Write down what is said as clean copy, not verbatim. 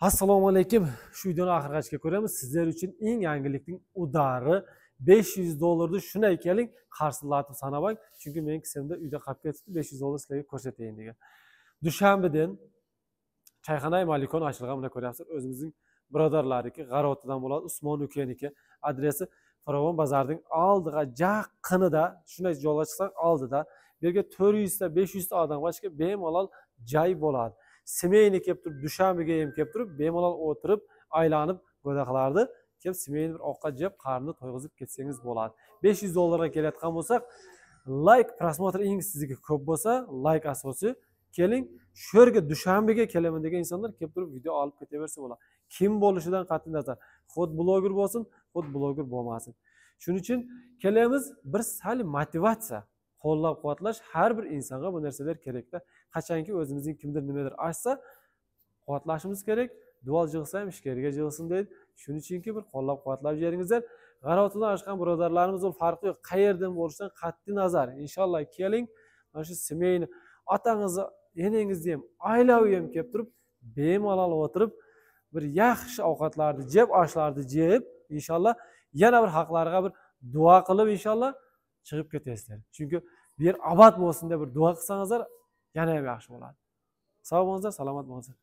Assalomu alaykum. Shu videoni oxirigacha ko'ramiz. Sizlar uchun eng yangilikning udari $500 shunday keling, qarsillatib sanabang. Chunki men kisimda uyda qolib ketibdi, $500 sizlarga ko'rsatayin degan. Dushanbadan Chayxonay Malikon ochilgan, buni ko'ryapsiz. O'zimizning birodarlarniki, G'arotidan bo'ladi, Usmon ukaniki. Adresi Farovon bozorining oldiga yaqinida, shunday yo'lga chiqsang oldida, bu yerga 400 ta 500 ta odamga chiqib bemalol joy bo'ladi. Semeyni kelib turib, Dushanbaga ham kelib turib, bemalol o'tirib, aylanib go'daqlarni kelib semeyni bir ovqat yeb, qarnini to'yg'izib ketsangiz bo'ladi. $500 ga kelayotgan bo'lsak, like prosmotr eng sizga ko'p bo'lsa, like asosiy keling, shu yerga Dushanbaga kelaman degan insonlar kelib turib video olib ketaversa bo'ladi. Kim bo'lishidan qat'iy nazar, xud bloger bo'lsin, xud bloger bo'lmasin. Shuning uchun kelamiz, bir sal motivatsiya, qo'llab-quvvatlash har bir insonga bu narsalar kerakda. Qachonki o'zimizning kimdir nimadir açsa, quvvatlashimiz kerak. Dual jig'sa ham ishkariga jig'sin deydi. Shuning uchunki bir qo'llab-quvvatlab beringizlar. G'arotidan oshgan birodarlarimiz ul farqi yo'q. Qayerdan bo'lishidan qat'iy nazar. Inshaalloh keling, mana shu semeyni otangizni, enangizni ham, oilaviy ham kelib turib, bemalol o'tirib, bir yaxshi ovqatlarni jeb, oshlarni jeb, inshaalloh yana bir haqlarga bir duo qilib inshaalloh chiqib ketasizlar. Chunki bir abad bo'lsin deb bir duo qilsangizlar yana ham yaxshi bo'ladi. Sog' bo'lingizlar, salomat bo'lingizlar.